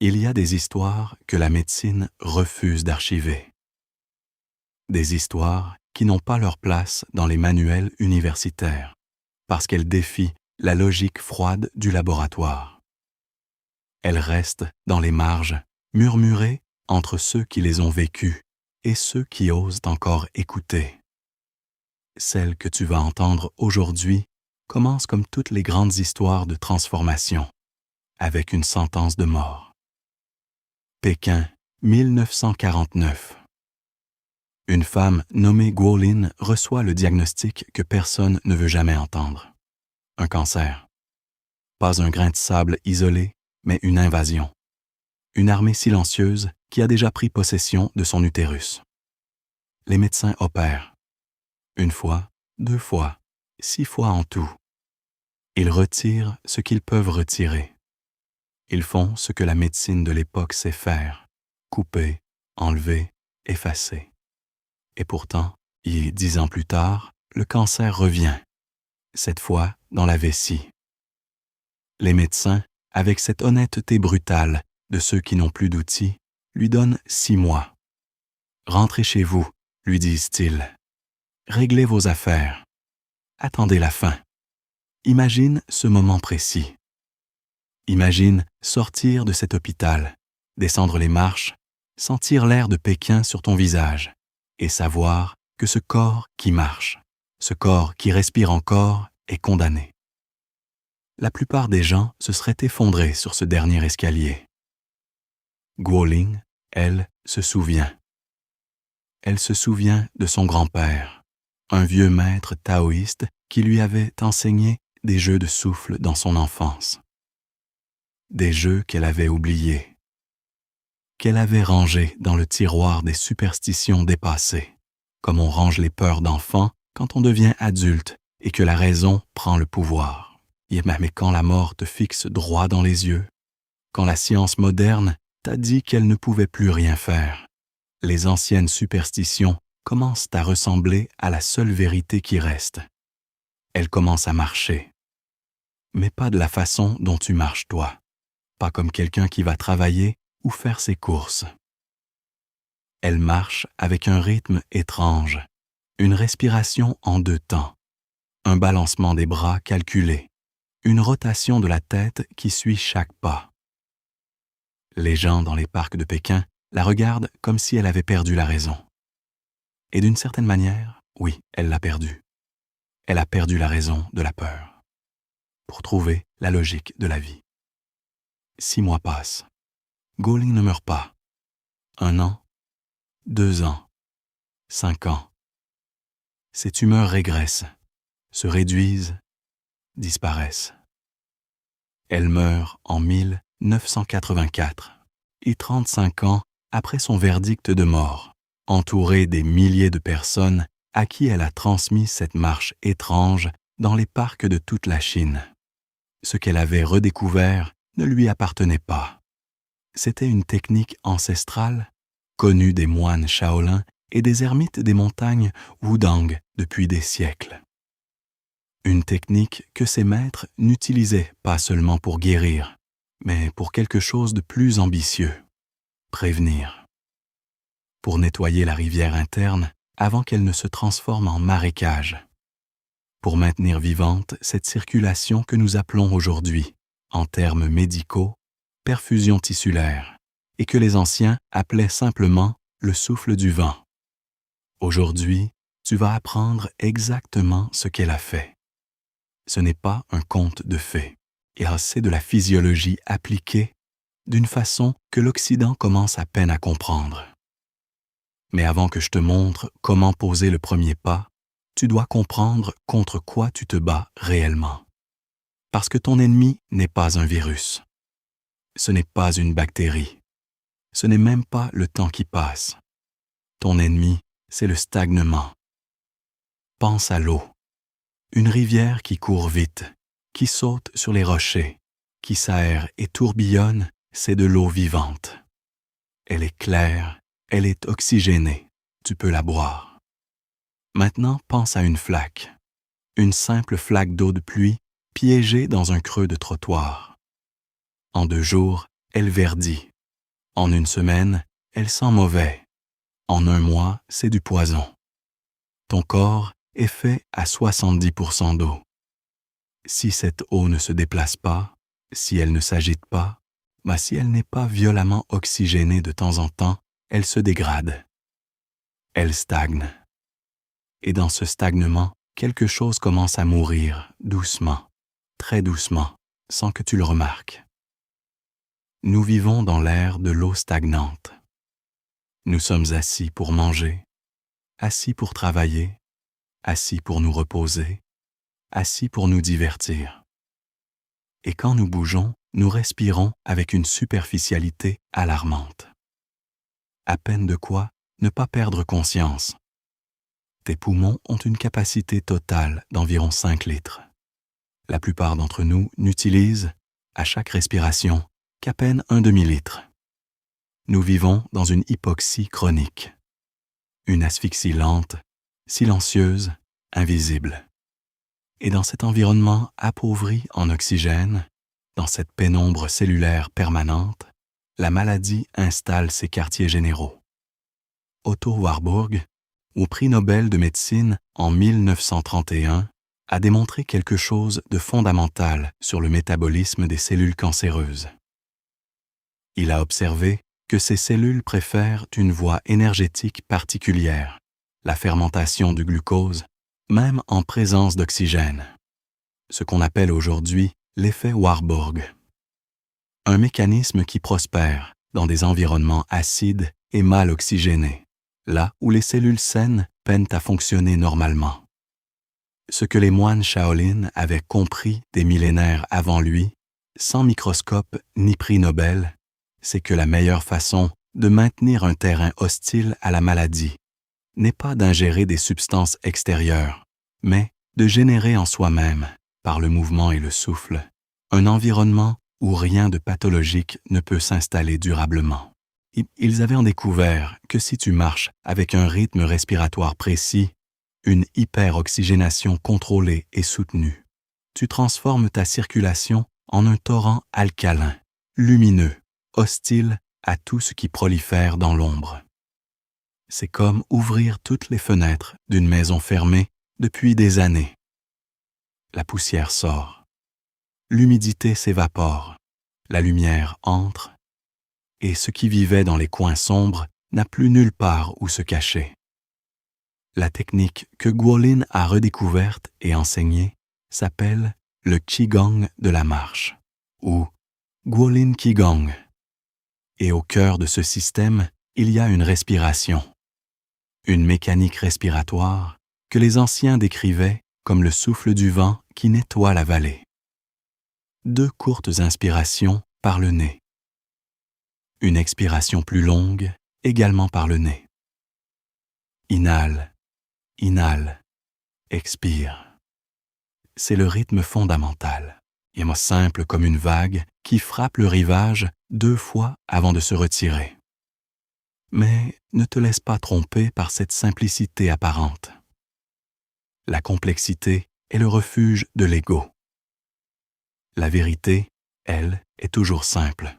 Il y a des histoires que la médecine refuse d'archiver. Des histoires qui n'ont pas leur place dans les manuels universitaires, parce qu'elles défient la logique froide du laboratoire. Elles restent dans les marges, murmurées entre ceux qui les ont vécues et ceux qui osent encore écouter. Celle que tu vas entendre aujourd'hui commence comme toutes les grandes histoires de transformation, avec une sentence de mort. Pékin, 1949. Une femme nommée Guo Lin reçoit le diagnostic que personne ne veut jamais entendre. Un cancer. Pas un grain de sable isolé, mais une invasion. Une armée silencieuse qui a déjà pris possession de son utérus. Les médecins opèrent. 1 fois, 2 fois, 6 fois en tout. Ils retirent ce qu'ils peuvent retirer. Ils font ce que la médecine de l'époque sait faire, couper, enlever, effacer. Et pourtant, 10 ans plus tard, le cancer revient, cette fois dans la vessie. Les médecins, avec cette honnêteté brutale de ceux qui n'ont plus d'outils, lui donnent 6 mois. « Rentrez chez vous », lui disent-ils. « Réglez vos affaires. Attendez la fin. Imagine ce moment précis. Imagine sortir de cet hôpital, descendre les marches, sentir l'air de Pékin sur ton visage et savoir que ce corps qui marche, ce corps qui respire encore est condamné. » La plupart des gens se seraient effondrés sur ce dernier escalier. Guo Lin, elle, se souvient. Elle se souvient de son grand-père, un vieux maître taoïste qui lui avait enseigné des jeux de souffle dans son enfance. Des jeux qu'elle avait oubliés, qu'elle avait rangés dans le tiroir des superstitions dépassées, comme on range les peurs d'enfant quand on devient adulte et que la raison prend le pouvoir. Mais quand la mort te fixe droit dans les yeux, quand la science moderne t'a dit qu'elle ne pouvait plus rien faire, les anciennes superstitions commencent à ressembler à la seule vérité qui reste. Elles commencent à marcher. Mais pas de la façon dont tu marches toi, pas comme quelqu'un qui va travailler ou faire ses courses. Elles marchent avec un rythme étrange, une respiration en 2 temps, un balancement des bras calculé, une rotation de la tête qui suit chaque pas. Les gens dans les parcs de Pékin la regardent comme si elle avait perdu la raison. Et d'une certaine manière, oui, elle l'a perdue. Elle a perdu la raison de la peur, pour trouver la logique de la vie. 6 mois passent. Guo Lin ne meurt pas. 1 an, 2 ans, 5 ans. Ses tumeurs régressent, se réduisent, disparaissent. Elle meurt en 1984, et 35 ans après son verdict de mort, entourée des milliers de personnes à qui elle a transmis cette marche étrange dans les parcs de toute la Chine. Ce qu'elle avait redécouvert ne lui appartenait pas. C'était une technique ancestrale, connue des moines Shaolin et des ermites des montagnes Wudang depuis des siècles. Une technique que ses maîtres n'utilisaient pas seulement pour guérir, mais pour quelque chose de plus ambitieux, prévenir. Pour nettoyer la rivière interne avant qu'elle ne se transforme en marécage. Pour maintenir vivante cette circulation que nous appelons aujourd'hui, en termes médicaux, perfusion tissulaire, et que les anciens appelaient simplement le souffle du vent. Aujourd'hui, tu vas apprendre exactement ce qu'elle a fait. Ce n'est pas un conte de fées, c'est de la physiologie appliquée d'une façon que l'Occident commence à peine à comprendre. Mais avant que je te montre comment poser le premier pas, tu dois comprendre contre quoi tu te bats réellement. Parce que ton ennemi n'est pas un virus. Ce n'est pas une bactérie. Ce n'est même pas le temps qui passe. Ton ennemi, c'est le stagnement. Pense à l'eau. Une rivière qui court vite, qui saute sur les rochers, qui s'aère et tourbillonne, c'est de l'eau vivante. Elle est claire, elle est oxygénée, tu peux la boire. Maintenant, pense à une flaque. Une simple flaque d'eau de pluie piégée dans un creux de trottoir. En 2 jours, elle verdit. En une semaine, elle sent mauvais. En un mois, c'est du poison. Ton corps est fait à 70% d'eau. Si cette eau ne se déplace pas, si elle ne s'agite pas, si elle n'est pas violemment oxygénée de temps en temps, elle se dégrade. Elle stagne. Et dans ce stagnement, quelque chose commence à mourir doucement, très doucement, sans que tu le remarques. Nous vivons dans l'ère de l'eau stagnante. Nous sommes assis pour manger, assis pour travailler, assis pour nous reposer, assis pour nous divertir. Et quand nous bougeons, nous respirons avec une superficialité alarmante. À peine de quoi ne pas perdre conscience. Tes poumons ont une capacité totale d'environ 5 litres. La plupart d'entre nous n'utilisent, à chaque respiration, qu'à peine un demi-litre. Nous vivons dans une hypoxie chronique. Une asphyxie lente, silencieuse, invisible. Et dans cet environnement appauvri en oxygène, dans cette pénombre cellulaire permanente, la maladie installe ses quartiers généraux. Otto Warburg, au prix Nobel de médecine en 1931, a démontré quelque chose de fondamental sur le métabolisme des cellules cancéreuses. Il a observé que ces cellules préfèrent une voie énergétique particulière, la fermentation du glucose, même en présence d'oxygène. Ce qu'on appelle aujourd'hui l'effet Warburg. Un mécanisme qui prospère dans des environnements acides et mal oxygénés, là où les cellules saines peinent à fonctionner normalement. Ce que les moines Shaolin avaient compris des millénaires avant lui, sans microscope ni prix Nobel, c'est que la meilleure façon de maintenir un terrain hostile à la maladie n'est pas d'ingérer des substances extérieures, mais de générer en soi-même, par le mouvement et le souffle, un environnement où rien de pathologique ne peut s'installer durablement. Ils avaient en découvert que si tu marches avec un rythme respiratoire précis, une hyperoxygénation contrôlée et soutenue, tu transformes ta circulation en un torrent alcalin, lumineux, hostile à tout ce qui prolifère dans l'ombre. C'est comme ouvrir toutes les fenêtres d'une maison fermée depuis des années. La poussière sort, l'humidité s'évapore, la lumière entre, et ce qui vivait dans les coins sombres n'a plus nulle part où se cacher. La technique que Guolin a redécouverte et enseignée s'appelle le Qigong de la marche, ou Guolin Qigong. Et au cœur de ce système, il y a une respiration, une mécanique respiratoire que les anciens décrivaient comme le souffle du vent qui nettoie la vallée. 2 courtes inspirations par le nez. Une expiration plus longue, également par le nez. Inhale, inhale, expire. C'est le rythme fondamental, simple comme une vague qui frappe le rivage 2 fois avant de se retirer. Mais ne te laisse pas tromper par cette simplicité apparente. La complexité est le refuge de l'ego. La vérité, elle, est toujours simple.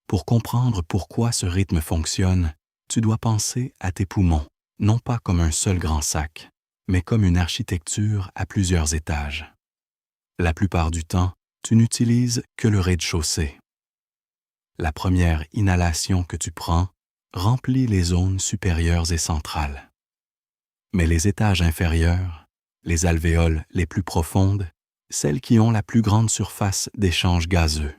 Pour comprendre pourquoi ce rythme fonctionne, tu dois penser à tes poumons, non pas comme un seul grand sac, mais comme une architecture à plusieurs étages. La plupart du temps, tu n'utilises que le rez-de-chaussée. La première inhalation que tu prends remplit les zones supérieures et centrales. Mais les étages inférieurs, les alvéoles les plus profondes, celles qui ont la plus grande surface d'échange gazeux,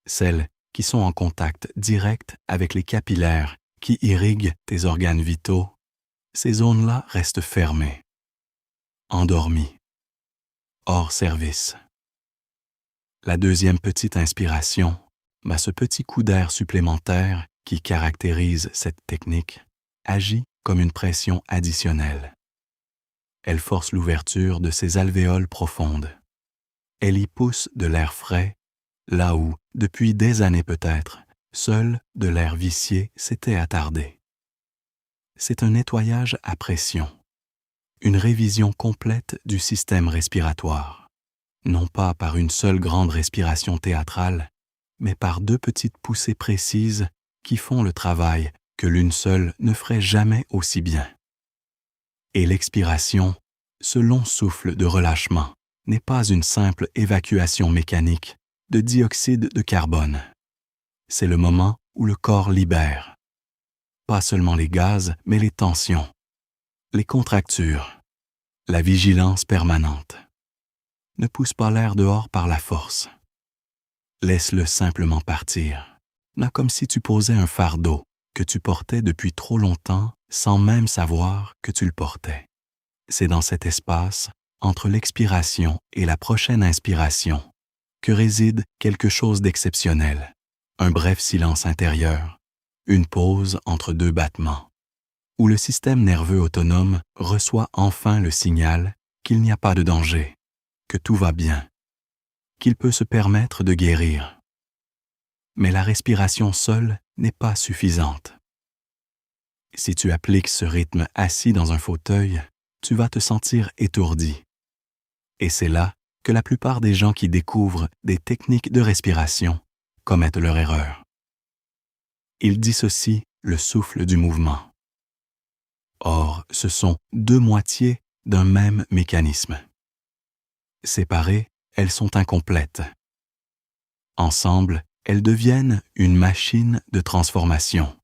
celles qui sont en contact direct avec les capillaires qui irriguent tes organes vitaux, ces zones-là restent fermées, endormies, hors service. La deuxième petite inspiration, ce petit coup d'air supplémentaire qui caractérise cette technique, agit comme une pression additionnelle. Elle force l'ouverture de ces alvéoles profondes. Elle y pousse de l'air frais, là où, depuis des années peut-être, seul de l'air vicié s'était attardé. C'est un nettoyage à pression, une révision complète du système respiratoire, non pas par une seule grande respiration théâtrale, mais par deux petites poussées précises qui font le travail que l'une seule ne ferait jamais aussi bien. Et l'expiration, ce long souffle de relâchement, n'est pas une simple évacuation mécanique de dioxyde de carbone. C'est le moment où le corps libère, pas seulement les gaz, mais les tensions, les contractures, la vigilance permanente. Ne pousse pas l'air dehors par la force. Laisse-le simplement partir, là comme si tu posais un fardeau que tu portais depuis trop longtemps sans même savoir que tu le portais. C'est dans cet espace, entre l'expiration et la prochaine inspiration, que réside quelque chose d'exceptionnel, un bref silence intérieur, une pause entre deux battements, où le système nerveux autonome reçoit enfin le signal qu'il n'y a pas de danger, que tout va bien, qu'il peut se permettre de guérir. Mais la respiration seule n'est pas suffisante. Si tu appliques ce rythme assis dans un fauteuil, tu vas te sentir étourdi. Et c'est là que la plupart des gens qui découvrent des techniques de respiration commettent leur erreur. Ils dissocient le souffle du mouvement. Or, ce sont deux moitiés d'un même mécanisme. Séparées, elles sont incomplètes. Ensemble, elles deviennent une machine de transformation.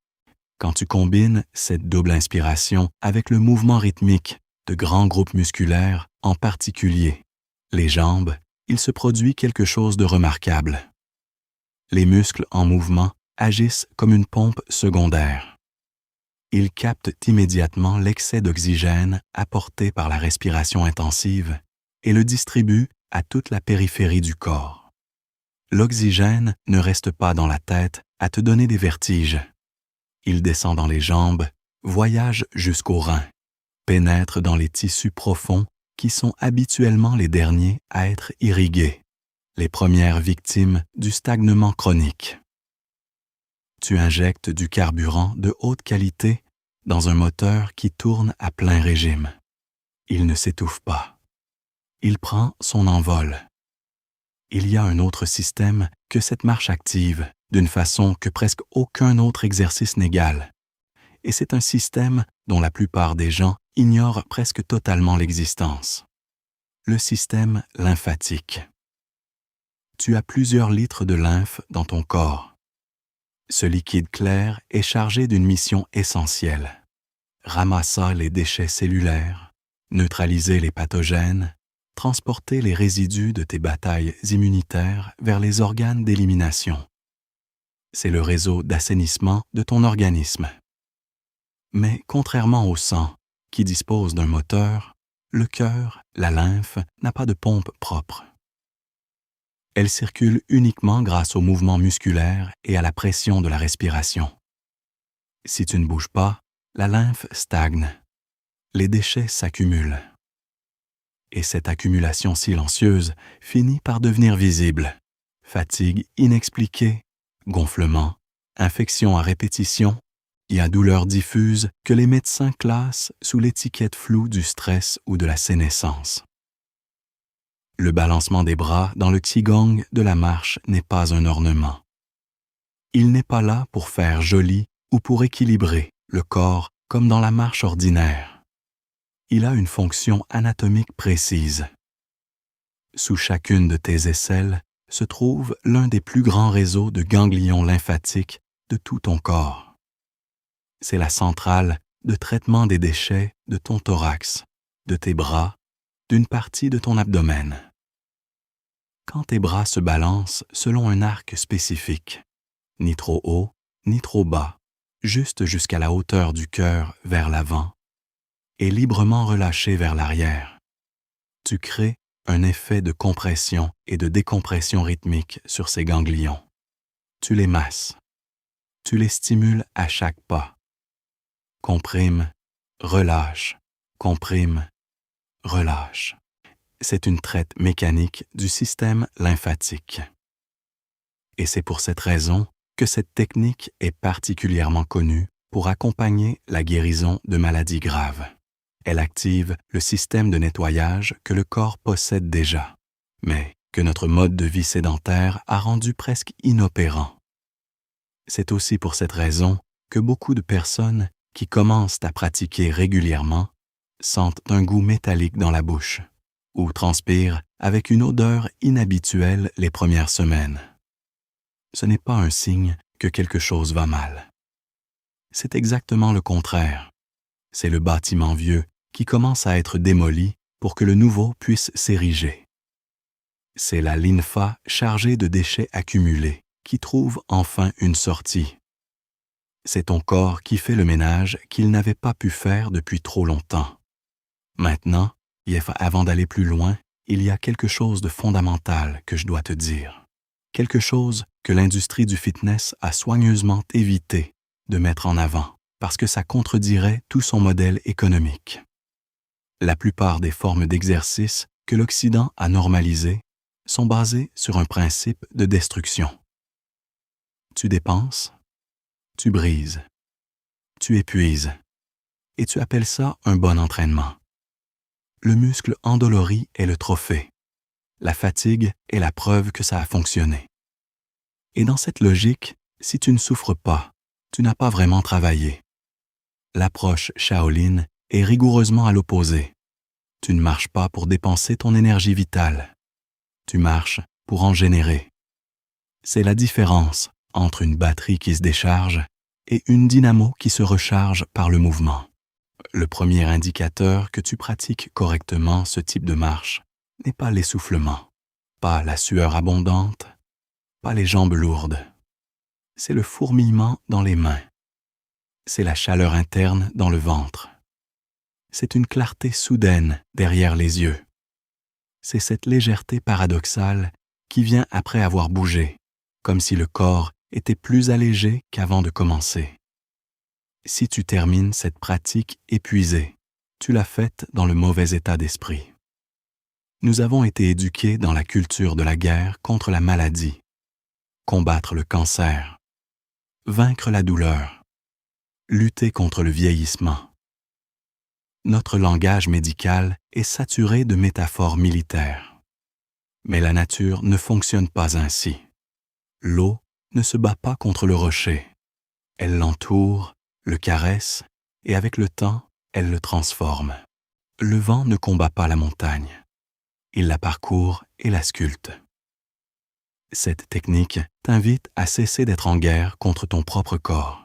Quand tu combines cette double inspiration avec le mouvement rythmique de grands groupes musculaires, en particulier les jambes, il se produit quelque chose de remarquable. Les muscles en mouvement agissent comme une pompe secondaire. Ils captent immédiatement l'excès d'oxygène apporté par la respiration intensive et le distribuent à toute la périphérie du corps. L'oxygène ne reste pas dans la tête à te donner des vertiges. Il descend dans les jambes, voyage jusqu'aux reins, pénètre dans les tissus profonds qui sont habituellement les derniers à être irrigués, les premières victimes du stagnement chronique. Tu injectes du carburant de haute qualité dans un moteur qui tourne à plein régime. Il ne s'étouffe pas. Il prend son envol. Il y a un autre système que cette marche active d'une façon que presque aucun autre exercice n'égale. Et c'est un système dont la plupart des gens ignorent presque totalement l'existence. Le système lymphatique. Tu as plusieurs litres de lymphe dans ton corps. Ce liquide clair est chargé d'une mission essentielle. Ramasser les déchets cellulaires, neutraliser les pathogènes, transporter les résidus de tes batailles immunitaires vers les organes d'élimination. C'est le réseau d'assainissement de ton organisme. Mais contrairement au sang, qui dispose d'un moteur, le cœur, la lymphe, n'a pas de pompe propre. Elle circule uniquement grâce au mouvement musculaire et à la pression de la respiration. Si tu ne bouges pas, la lymphe stagne. Les déchets s'accumulent. Et cette accumulation silencieuse finit par devenir visible. Fatigue inexpliquée, gonflement, infection à répétition, et à douleur diffuse que les médecins classent sous l'étiquette floue du stress ou de la sénescence. Le balancement des bras dans le qigong de la marche n'est pas un ornement. Il n'est pas là pour faire joli ou pour équilibrer le corps comme dans la marche ordinaire. Il a une fonction anatomique précise. Sous chacune de tes aisselles se trouve l'un des plus grands réseaux de ganglions lymphatiques de tout ton corps. C'est la centrale de traitement des déchets de ton thorax, de tes bras, d'une partie de ton abdomen. Quand tes bras se balancent selon un arc spécifique, ni trop haut, ni trop bas, juste jusqu'à la hauteur du cœur vers l'avant, et librement relâchés vers l'arrière, tu crées un effet de compression et de décompression rythmique sur ces ganglions. Tu les masses. Tu les stimules à chaque pas. Comprime, relâche, comprime, relâche. C'est une traite mécanique du système lymphatique. Et c'est pour cette raison que cette technique est particulièrement connue pour accompagner la guérison de maladies graves. Elle active le système de nettoyage que le corps possède déjà, mais que notre mode de vie sédentaire a rendu presque inopérant. C'est aussi pour cette raison que beaucoup de personnes qui commencent à pratiquer régulièrement sentent un goût métallique dans la bouche ou transpirent avec une odeur inhabituelle les premières semaines. Ce n'est pas un signe que quelque chose va mal. C'est exactement le contraire. C'est le bâtiment vieux qui commence à être démoli pour que le nouveau puisse s'ériger. C'est la lympha chargée de déchets accumulés qui trouve enfin une sortie. C'est ton corps qui fait le ménage qu'il n'avait pas pu faire depuis trop longtemps. Maintenant, avant d'aller plus loin, il y a quelque chose de fondamental que je dois te dire. Quelque chose que l'industrie du fitness a soigneusement évité de mettre en avant parce que ça contredirait tout son modèle économique. La plupart des formes d'exercice que l'Occident a normalisées sont basées sur un principe de destruction. Tu dépenses, tu brises, tu épuises, et tu appelles ça un bon entraînement. Le muscle endolori est le trophée. La fatigue est la preuve que ça a fonctionné. Et dans cette logique, si tu ne souffres pas, tu n'as pas vraiment travaillé. L'approche Shaolin est rigoureusement à l'opposé. Tu ne marches pas pour dépenser ton énergie vitale. Tu marches pour en générer. C'est la différence entre une batterie qui se décharge et une dynamo qui se recharge par le mouvement. Le premier indicateur que tu pratiques correctement ce type de marche n'est pas l'essoufflement, pas la sueur abondante, pas les jambes lourdes. C'est le fourmillement dans les mains. C'est la chaleur interne dans le ventre. C'est une clarté soudaine derrière les yeux. C'est cette légèreté paradoxale qui vient après avoir bougé, comme si le corps était plus allégé qu'avant de commencer. Si tu termines cette pratique épuisée, tu l'as faite dans le mauvais état d'esprit. Nous avons été éduqués dans la culture de la guerre contre la maladie, combattre le cancer, vaincre la douleur, lutter contre le vieillissement. Notre langage médical est saturé de métaphores militaires. Mais la nature ne fonctionne pas ainsi. L'eau ne se bat pas contre le rocher. Elle l'entoure, le caresse, et avec le temps, elle le transforme. Le vent ne combat pas la montagne. Il la parcourt et la sculpte. Cette technique t'invite à cesser d'être en guerre contre ton propre corps,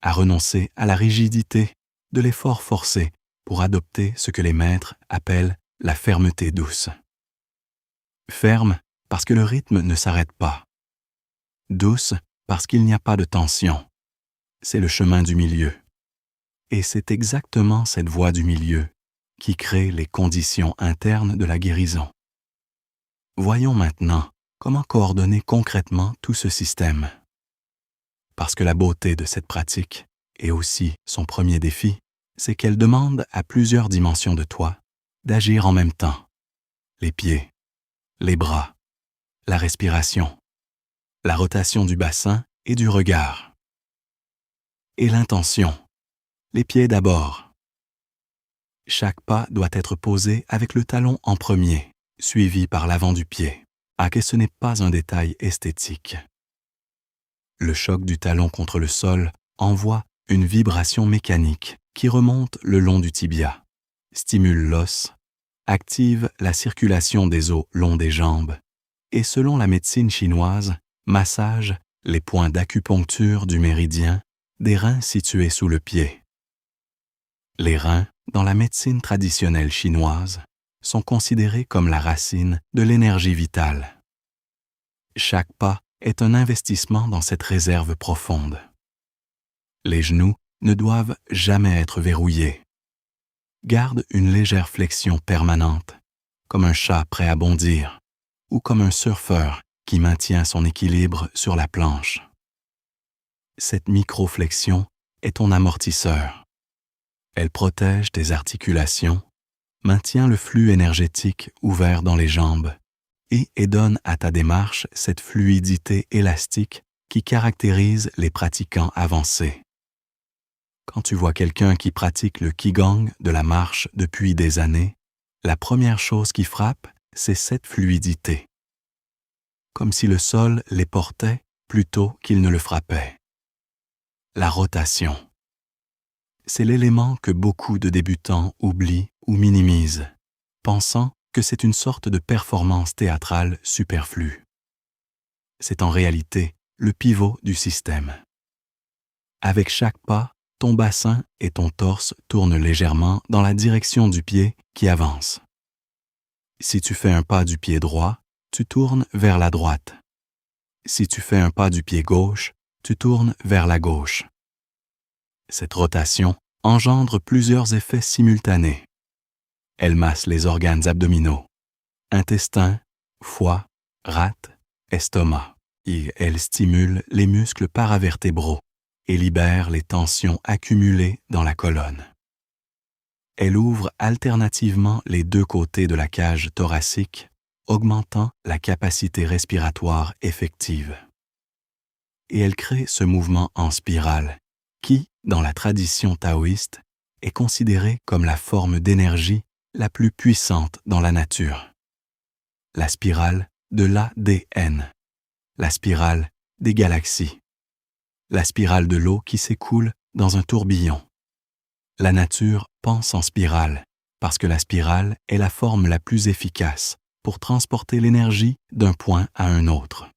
à renoncer à la rigidité de l'effort forcé pour adopter ce que les maîtres appellent la fermeté douce. Ferme parce que le rythme ne s'arrête pas. Douce parce qu'il n'y a pas de tension. C'est le chemin du milieu. Et c'est exactement cette voie du milieu qui crée les conditions internes de la guérison. Voyons maintenant comment coordonner concrètement tout ce système. Parce que la beauté de cette pratique, et aussi son premier défi, c'est qu'elle demande à plusieurs dimensions de toi d'agir en même temps. Les pieds, les bras, la respiration, la rotation du bassin et du regard. Et l'intention. Les pieds d'abord. Chaque pas doit être posé avec le talon en premier, suivi par l'avant du pied. Que ce n'est pas un détail esthétique. Le choc du talon contre le sol envoie une vibration mécanique qui remonte le long du tibia, stimule l'os, active la circulation des os long des jambes et, selon la médecine chinoise, massage les points d'acupuncture du méridien des reins situés sous le pied. Les reins, dans la médecine traditionnelle chinoise, sont considérés comme la racine de l'énergie vitale. Chaque pas est un investissement dans cette réserve profonde. Les genoux ne doivent jamais être verrouillés. Garde une légère flexion permanente, comme un chat prêt à bondir, ou comme un surfeur qui maintient son équilibre sur la planche. Cette microflexion est ton amortisseur. Elle protège tes articulations, maintient le flux énergétique ouvert dans les jambes et donne à ta démarche cette fluidité élastique qui caractérise les pratiquants avancés. Quand tu vois quelqu'un qui pratique le Qigong de la marche depuis des années, la première chose qui frappe, c'est cette fluidité. Comme si le sol les portait plutôt qu'il ne le frappait. La rotation. C'est l'élément que beaucoup de débutants oublient ou minimisent, pensant que c'est une sorte de performance théâtrale superflue. C'est en réalité le pivot du système. Avec chaque pas, ton bassin et ton torse tournent légèrement dans la direction du pied qui avance. Si tu fais un pas du pied droit, tu tournes vers la droite. Si tu fais un pas du pied gauche, tu tournes vers la gauche. Cette rotation engendre plusieurs effets simultanés. Elle masse les organes abdominaux, intestin, foie, rate, estomac, et elle stimule les muscles paravertébraux et libère les tensions accumulées dans la colonne. Elle ouvre alternativement les deux côtés de la cage thoracique, augmentant la capacité respiratoire effective. Et elle crée ce mouvement en spirale qui, dans la tradition taoïste, est considéré comme la forme d'énergie la plus puissante dans la nature. La spirale de l'ADN, la spirale des galaxies, la spirale de l'eau qui s'écoule dans un tourbillon. La nature pense en spirale parce que la spirale est la forme la plus efficace pour transporter l'énergie d'un point à un autre.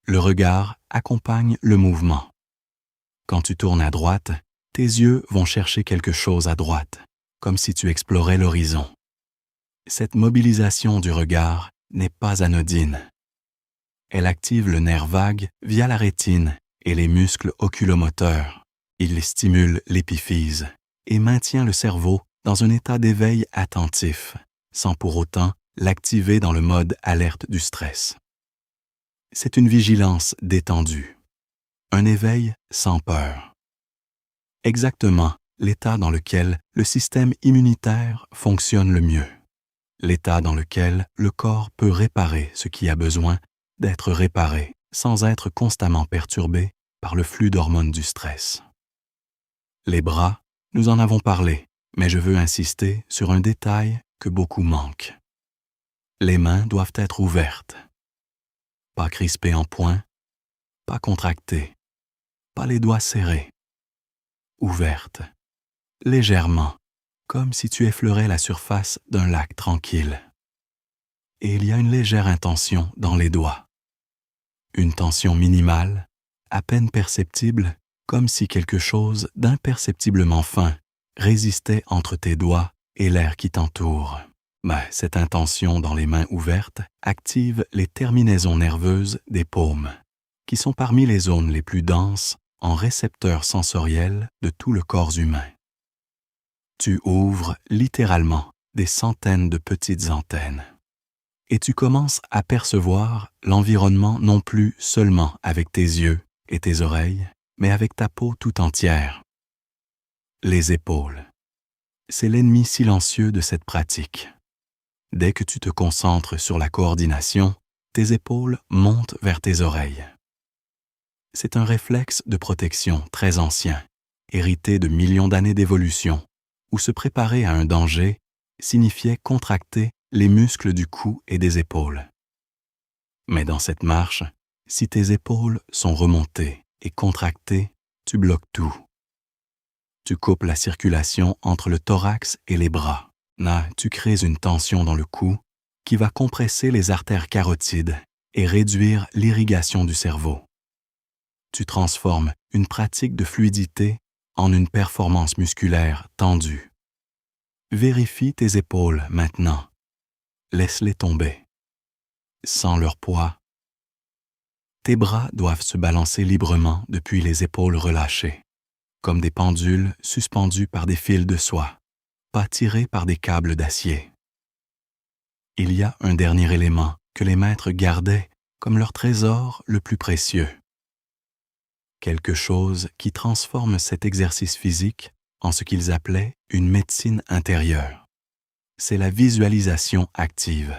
Le regard accompagne le mouvement. Quand tu tournes à droite, tes yeux vont chercher quelque chose à droite, comme si tu explorais l'horizon. Cette mobilisation du regard n'est pas anodine. Elle active le nerf vague via la rétine et les muscles oculomoteurs. Il stimule l'épiphyse et maintient le cerveau dans un état d'éveil attentif, sans pour autant l'activer dans le mode alerte du stress. C'est une vigilance détendue, un éveil sans peur. Exactement l'état dans lequel le système immunitaire fonctionne le mieux, l'état dans lequel le corps peut réparer ce qui a besoin d'être réparé sans être constamment perturbé par le flux d'hormones du stress. Les bras, nous en avons parlé, mais je veux insister sur un détail que beaucoup manquent. Les mains doivent être ouvertes. Pas crispées en poing, pas contractées, pas les doigts serrés. Ouvertes, légèrement, comme si tu effleurais la surface d'un lac tranquille. Et il y a une légère intention dans les doigts. Une tension minimale, à peine perceptible, comme si quelque chose d'imperceptiblement fin résistait entre tes doigts et l'air qui t'entoure. Mais cette intention dans les mains ouvertes active les terminaisons nerveuses des paumes, qui sont parmi les zones les plus denses en récepteurs sensoriels de tout le corps humain. Tu ouvres littéralement des centaines de petites antennes. Et tu commences à percevoir l'environnement non plus seulement avec tes yeux et tes oreilles, mais avec ta peau tout entière. Les épaules. C'est l'ennemi silencieux de cette pratique. Dès que tu te concentres sur la coordination, tes épaules montent vers tes oreilles. C'est un réflexe de protection très ancien, hérité de millions d'années d'évolution, où se préparer à un danger signifiait contracter les muscles du cou et des épaules. Mais dans cette marche, si tes épaules sont remontées et contractées, tu bloques tout. Tu coupes la circulation entre le thorax et les bras. Là, tu crées une tension dans le cou qui va compresser les artères carotides et réduire l'irrigation du cerveau. Tu transformes une pratique de fluidité en une performance musculaire tendue. Vérifie tes épaules maintenant. Laisse-les tomber. Sans leur poids. Tes bras doivent se balancer librement depuis les épaules relâchées, comme des pendules suspendus par des fils de soie, pas tirés par des câbles d'acier. Il y a un dernier élément que les maîtres gardaient comme leur trésor le plus précieux. Quelque chose qui transforme cet exercice physique en ce qu'ils appelaient une médecine intérieure. C'est la visualisation active.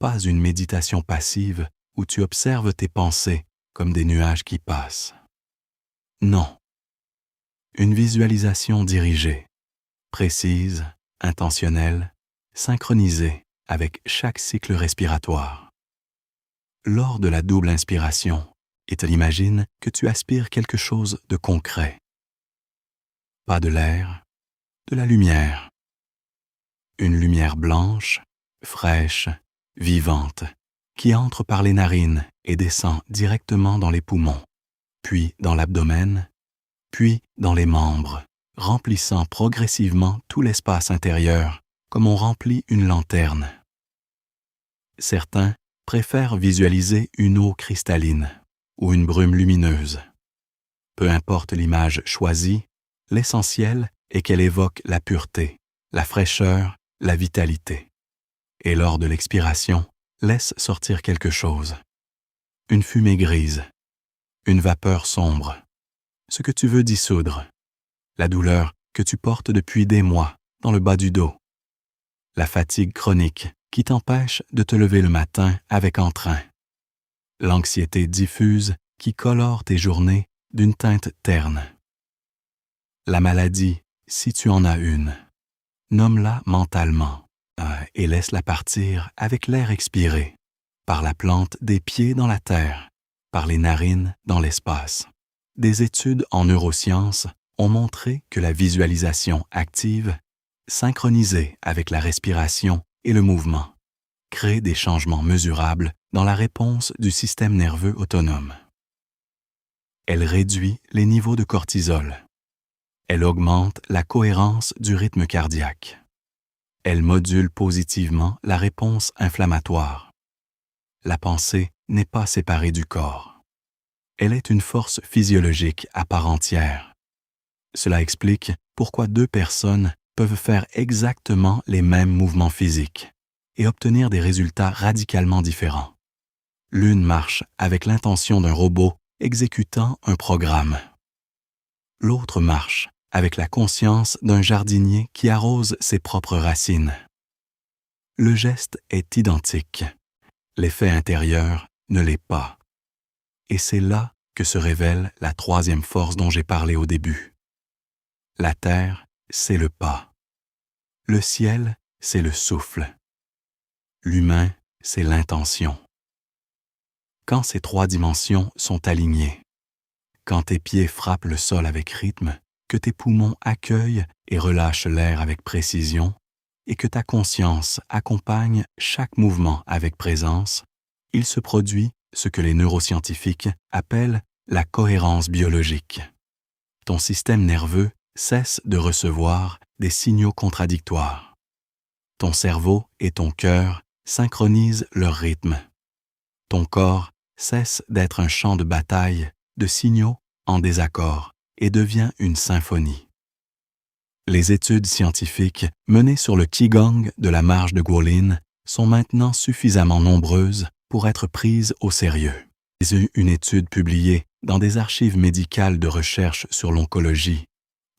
Pas une méditation passive où tu observes tes pensées comme des nuages qui passent. Non. Une visualisation dirigée, précise, intentionnelle, synchronisée avec chaque cycle respiratoire. Lors de la double inspiration, imagine que tu aspires quelque chose de concret. Pas de l'air, de la lumière. Une lumière blanche, fraîche, vivante, qui entre par les narines et descend directement dans les poumons, puis dans l'abdomen, puis dans les membres, remplissant progressivement tout l'espace intérieur comme on remplit une lanterne. Certains préfèrent visualiser une eau cristalline ou une brume lumineuse. Peu importe l'image choisie, l'essentiel est qu'elle évoque la pureté, la fraîcheur, la vitalité. Et lors de l'expiration, laisse sortir quelque chose. Une fumée grise, une vapeur sombre, ce que tu veux dissoudre, la douleur que tu portes depuis des mois dans le bas du dos, la fatigue chronique qui t'empêche de te lever le matin avec entrain, l'anxiété diffuse qui colore tes journées d'une teinte terne. La maladie, si tu en as une, nomme-la mentalement et laisse-la partir avec l'air expiré, par la plante des pieds dans la terre, par les narines dans l'espace. Des études en neurosciences ont montré que la visualisation active, synchronisée avec la respiration et le mouvement, crée des changements mesurables dans la réponse du système nerveux autonome. Elle réduit les niveaux de cortisol. Elle augmente la cohérence du rythme cardiaque. Elle module positivement la réponse inflammatoire. La pensée n'est pas séparée du corps. Elle est une force physiologique à part entière. Cela explique pourquoi deux personnes peuvent faire exactement les mêmes mouvements physiques et obtenir des résultats radicalement différents. L'une marche avec l'intention d'un robot exécutant un programme. L'autre marche avec la conscience d'un jardinier qui arrose ses propres racines. Le geste est identique. L'effet intérieur ne l'est pas. Et c'est là que se révèle la troisième force dont j'ai parlé au début. La terre, c'est le pas. Le ciel, c'est le souffle. L'humain, c'est l'intention. Quand ces trois dimensions sont alignées, quand tes pieds frappent le sol avec rythme, que tes poumons accueillent et relâchent l'air avec précision, et que ta conscience accompagne chaque mouvement avec présence, il se produit ce que les neuroscientifiques appellent la cohérence biologique. Ton système nerveux cesse de recevoir des signaux contradictoires. Ton cerveau et ton cœur synchronisent leur rythme. Ton corps cesse d'être un champ de bataille de signaux en désaccord et devient une symphonie. Les études scientifiques menées sur le Qigong de la marche de Guolin sont maintenant suffisamment nombreuses pour être prises au sérieux. Une étude publiée dans des archives médicales de recherche sur l'oncologie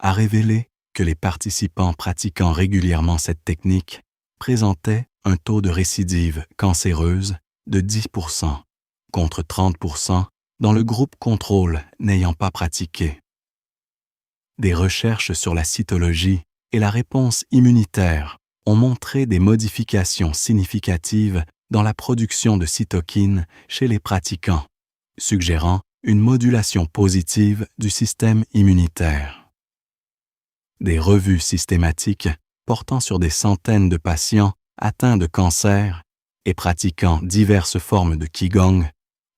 a révélé que les participants pratiquant régulièrement cette technique présentaient un taux de récidive cancéreuse de 10% contre 30% dans le groupe contrôle n'ayant pas pratiqué. Des recherches sur la cytologie et la réponse immunitaire ont montré des modifications significatives dans la production de cytokines chez les pratiquants, suggérant une modulation positive du système immunitaire. Des revues systématiques portant sur des centaines de patients atteints de cancer et pratiquant diverses formes de Qigong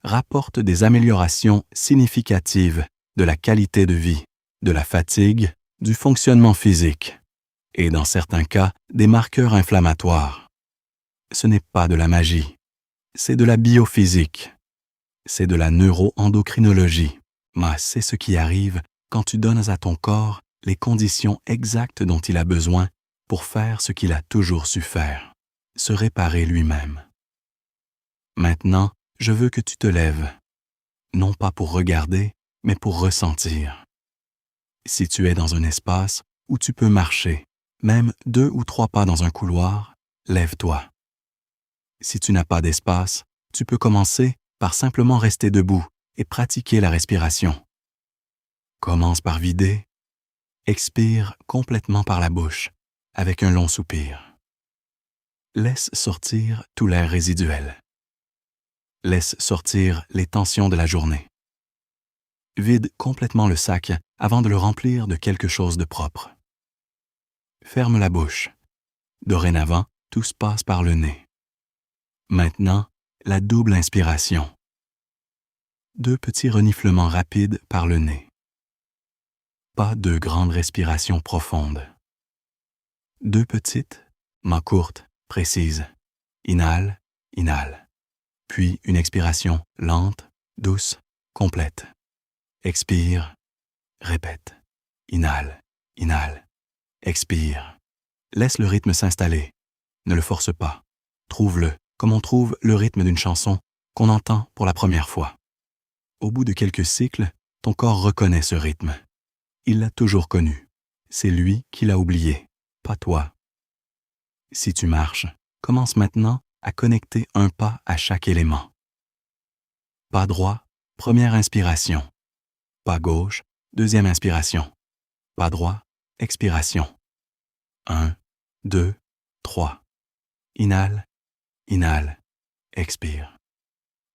rapportent des améliorations significatives de la qualité de vie, de la fatigue, du fonctionnement physique et, dans certains cas, des marqueurs inflammatoires. Ce n'est pas de la magie, c'est de la biophysique, c'est de la neuroendocrinologie, mais c'est ce qui arrive quand tu donnes à ton corps les conditions exactes dont il a besoin pour faire ce qu'il a toujours su faire, se réparer lui-même. Maintenant, je veux que tu te lèves, non pas pour regarder, mais pour ressentir. Si tu es dans un espace où tu peux marcher, même 2 ou 3 pas dans un couloir, lève-toi. Si tu n'as pas d'espace, tu peux commencer par simplement rester debout et pratiquer la respiration. Commence par vider, expire complètement par la bouche, avec un long soupir. Laisse sortir tout l'air résiduel. Laisse sortir les tensions de la journée. Vide complètement le sac avant de le remplir de quelque chose de propre. Ferme la bouche. Dorénavant, tout se passe par le nez. Maintenant, la double inspiration. 2 petits reniflements rapides par le nez. Pas de grandes respirations profondes. 2 petites, mais courtes, précises. Inhale, inhale. Puis une expiration lente, douce, complète. Expire, répète. Inhale, inhale. Expire. Laisse le rythme s'installer. Ne le force pas. Trouve-le, comme on trouve le rythme d'une chanson qu'on entend pour la première fois. Au bout de quelques cycles, ton corps reconnaît ce rythme. Il l'a toujours connu. C'est lui qui l'a oublié, pas toi. Si tu marches, commence maintenant à connecter un pas à chaque élément. Pas droit, première inspiration. Pas gauche, deuxième inspiration. Pas droit, expiration. 1, 2, 3. Inhale, inhale, expire.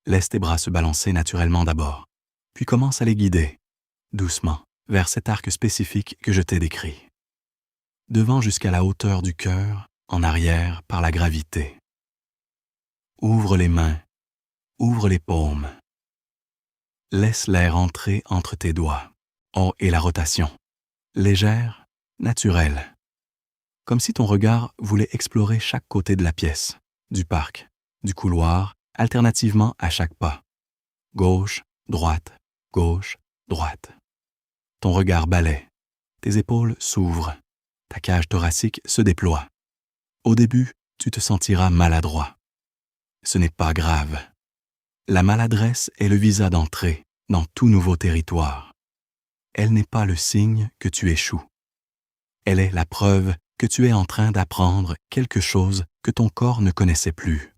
Laisse tes bras se balancer naturellement d'abord, puis commence à les guider, doucement, vers cet arc spécifique que je t'ai décrit. Devant jusqu'à la hauteur du cœur, en arrière par la gravité. Ouvre les mains, ouvre les paumes. Laisse l'air entrer entre tes doigts. Oh, et la rotation. Légère, naturelle. Comme si ton regard voulait explorer chaque côté de la pièce, du parc, du couloir, alternativement à chaque pas. Gauche, droite, gauche, droite. Ton regard balaie. Tes épaules s'ouvrent. Ta cage thoracique se déploie. Au début, tu te sentiras maladroit. Ce n'est pas grave. La maladresse est le visa d'entrée dans tout nouveau territoire. Elle n'est pas le signe que tu échoues. Elle est la preuve que tu es en train d'apprendre quelque chose que ton corps ne connaissait plus.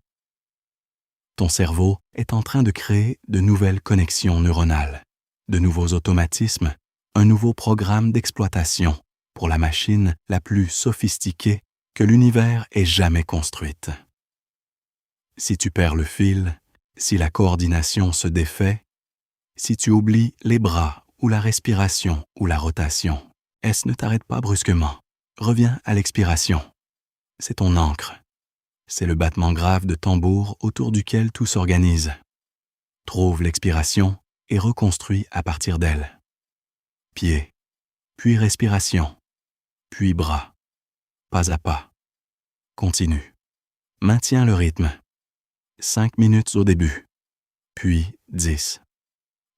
Ton cerveau est en train de créer de nouvelles connexions neuronales, de nouveaux automatismes, un nouveau programme d'exploitation pour la machine la plus sophistiquée que l'univers ait jamais construite. Si tu perds le fil, si la coordination se défait, si tu oublies les bras ou la respiration ou la rotation, ne t'arrête pas brusquement. Reviens à l'expiration. C'est ton ancre. C'est le battement grave de tambour autour duquel tout s'organise. Trouve l'expiration et reconstruis à partir d'elle. Pied, puis respiration, puis bras, pas à pas. Continue. Maintiens le rythme. 5 minutes au début, puis 10,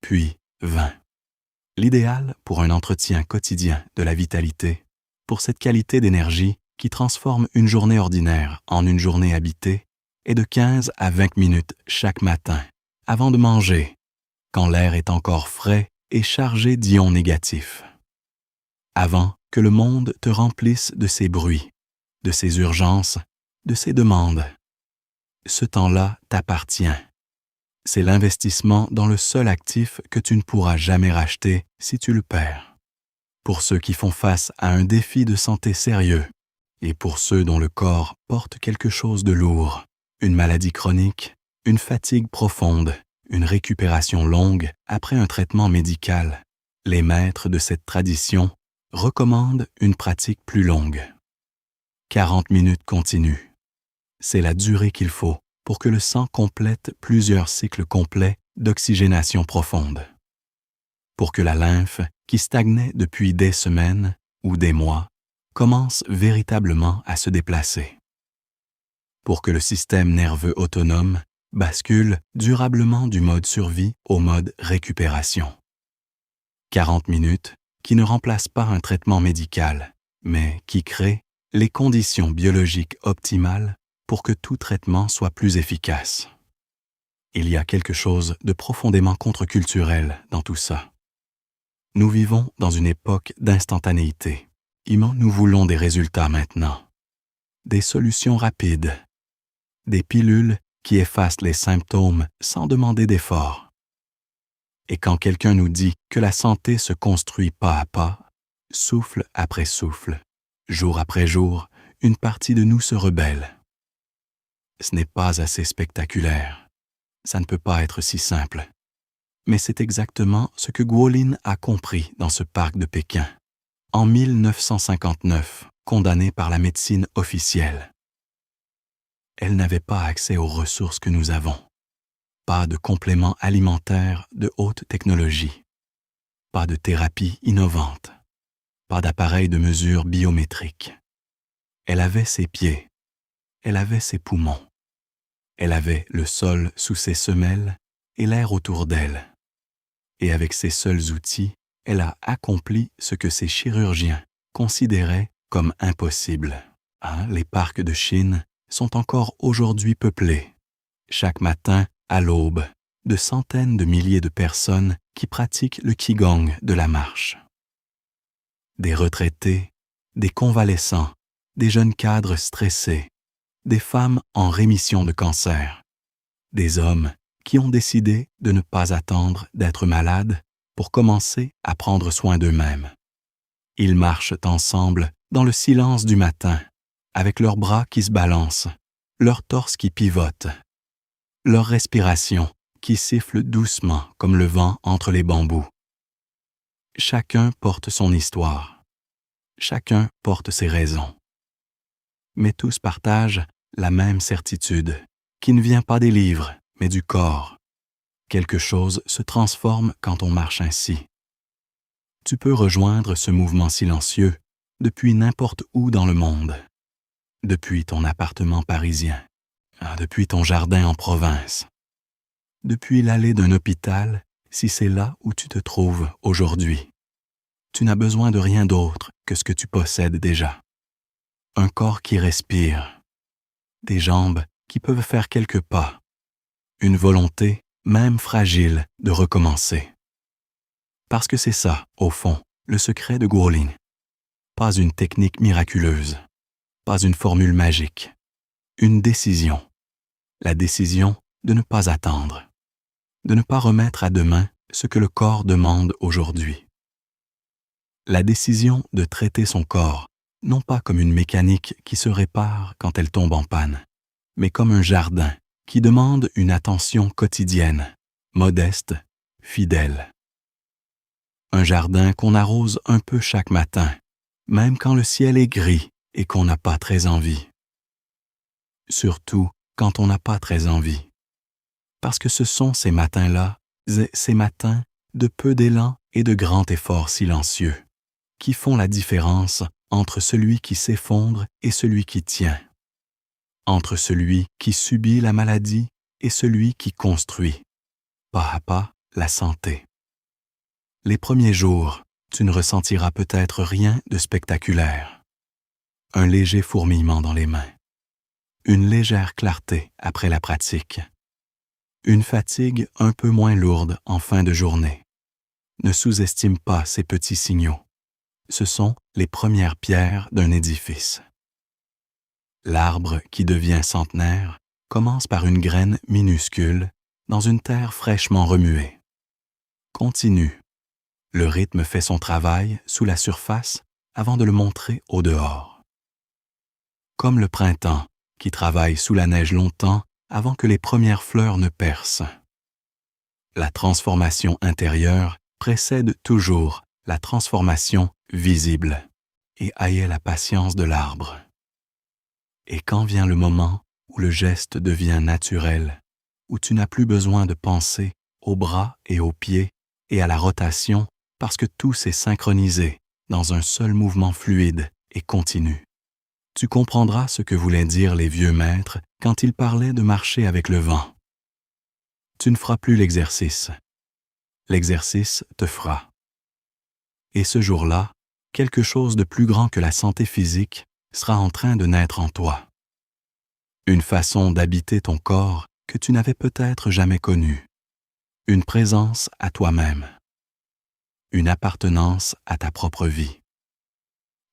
puis 20. L'idéal pour un entretien quotidien de la vitalité, pour cette qualité d'énergie qui transforme une journée ordinaire en une journée habitée, est de 15 à 20 minutes chaque matin, avant de manger, quand l'air est encore frais et chargé d'ions négatifs. Avant que le monde te remplisse de ses bruits, de ses urgences, de ses demandes. Ce temps-là t'appartient. C'est l'investissement dans le seul actif que tu ne pourras jamais racheter si tu le perds. Pour ceux qui font face à un défi de santé sérieux, et pour ceux dont le corps porte quelque chose de lourd, une maladie chronique, une fatigue profonde, une récupération longue après un traitement médical, les maîtres de cette tradition recommandent une pratique plus longue. 40 minutes continues. C'est la durée qu'il faut pour que le sang complète plusieurs cycles complets d'oxygénation profonde. Pour que la lymphe, qui stagnait depuis des semaines ou des mois, commence véritablement à se déplacer. Pour que le système nerveux autonome bascule durablement du mode survie au mode récupération. 40 minutes qui ne remplacent pas un traitement médical, mais qui créent les conditions biologiques optimales pour que tout traitement soit plus efficace. Il y a quelque chose de profondément contre-culturel dans tout ça. Nous vivons dans une époque d'instantanéité. Nous voulons des résultats maintenant. Des solutions rapides. Des pilules qui effacent les symptômes sans demander d'effort. Et quand quelqu'un nous dit que la santé se construit pas à pas, souffle après souffle, jour après jour, une partie de nous se rebelle. Ce n'est pas assez spectaculaire. Ça ne peut pas être si simple. Mais c'est exactement ce que Guolin a compris dans ce parc de Pékin. En 1959, condamnée par la médecine officielle. Elle n'avait pas accès aux ressources que nous avons. Pas de compléments alimentaires de haute technologie. Pas de thérapie innovante. Pas d'appareil de mesure biométrique. Elle avait ses pieds. Elle avait ses poumons. Elle avait le sol sous ses semelles et l'air autour d'elle. Et avec ses seuls outils, elle a accompli ce que ses chirurgiens considéraient comme impossible. Les parcs de Chine sont encore aujourd'hui peuplés, chaque matin à l'aube, de centaines de milliers de personnes qui pratiquent le Qigong de la marche. Des retraités, des convalescents, des jeunes cadres stressés, des femmes en rémission de cancer, des hommes qui ont décidé de ne pas attendre d'être malades pour commencer à prendre soin d'eux-mêmes. Ils marchent ensemble dans le silence du matin, avec leurs bras qui se balancent, leur torse qui pivote, leur respiration qui siffle doucement comme le vent entre les bambous. Chacun porte son histoire. Chacun porte ses raisons. Mais tous partagent la même certitude, qui ne vient pas des livres, mais du corps. Quelque chose se transforme quand on marche ainsi. Tu peux rejoindre ce mouvement silencieux depuis n'importe où dans le monde. Depuis ton appartement parisien, depuis ton jardin en province, depuis l'allée d'un hôpital, si c'est là où tu te trouves aujourd'hui. Tu n'as besoin de rien d'autre que ce que tu possèdes déjà. Un corps qui respire, des jambes qui peuvent faire quelques pas, une volonté, même fragile, de recommencer. Parce que c'est ça, au fond, le secret de Guolin. Pas une technique miraculeuse, pas une formule magique, une décision. La décision de ne pas attendre, de ne pas remettre à demain ce que le corps demande aujourd'hui. La décision de traiter son corps, non pas comme une mécanique qui se répare quand elle tombe en panne, mais comme un jardin qui demande une attention quotidienne, modeste, fidèle. Un jardin qu'on arrose un peu chaque matin, même quand le ciel est gris et qu'on n'a pas très envie. Surtout quand on n'a pas très envie. Parce que ce sont ces matins-là, ces matins de peu d'élan et de grand effort silencieux, qui font la différence entre celui qui s'effondre et celui qui tient, entre celui qui subit la maladie et celui qui construit, pas à pas, la santé. Les premiers jours, tu ne ressentiras peut-être rien de spectaculaire. Un léger fourmillement dans les mains, une légère clarté après la pratique, une fatigue un peu moins lourde en fin de journée. Ne sous-estime pas ces petits signaux. Ce sont les premières pierres d'un édifice. L'arbre qui devient centenaire commence par une graine minuscule dans une terre fraîchement remuée. Continue. Le rythme fait son travail sous la surface avant de le montrer au dehors. Comme le printemps qui travaille sous la neige longtemps avant que les premières fleurs ne percent. La transformation intérieure précède toujours la transformation visible et ayez la patience de l'arbre. Et quand vient le moment où le geste devient naturel, où tu n'as plus besoin de penser aux bras et aux pieds et à la rotation parce que tout s'est synchronisé dans un seul mouvement fluide et continu. Tu comprendras ce que voulaient dire les vieux maîtres quand ils parlaient de marcher avec le vent. Tu ne feras plus l'exercice. L'exercice te fera. Et ce jour-là, quelque chose de plus grand que la santé physique sera en train de naître en toi. Une façon d'habiter ton corps que tu n'avais peut-être jamais connue. Une présence à toi-même. Une appartenance à ta propre vie.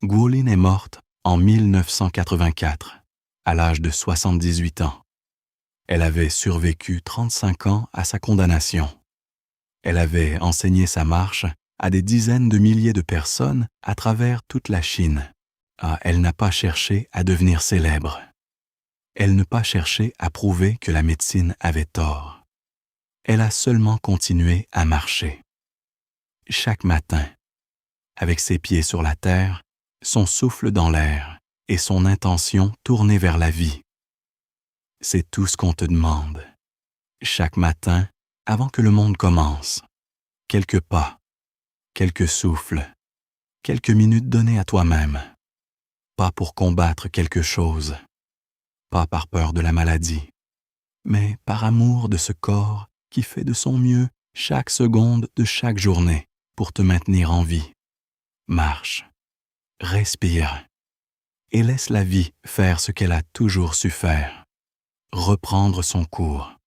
Guolin est morte en 1984, à l'âge de 78 ans. Elle avait survécu 35 ans à sa condamnation. Elle avait enseigné sa marche à des dizaines de milliers de personnes à travers toute la Chine. Elle n'a pas cherché à devenir célèbre. Elle n'a pas cherché à prouver que la médecine avait tort. Elle a seulement continué à marcher. Chaque matin, avec ses pieds sur la terre, son souffle dans l'air et son intention tournée vers la vie. C'est tout ce qu'on te demande. Chaque matin, avant que le monde commence, quelques pas, quelques souffles, quelques minutes données à toi-même. Pas pour combattre quelque chose, pas par peur de la maladie, mais par amour de ce corps qui fait de son mieux chaque seconde de chaque journée pour te maintenir en vie. Marche, respire et laisse la vie faire ce qu'elle a toujours su faire, reprendre son cours.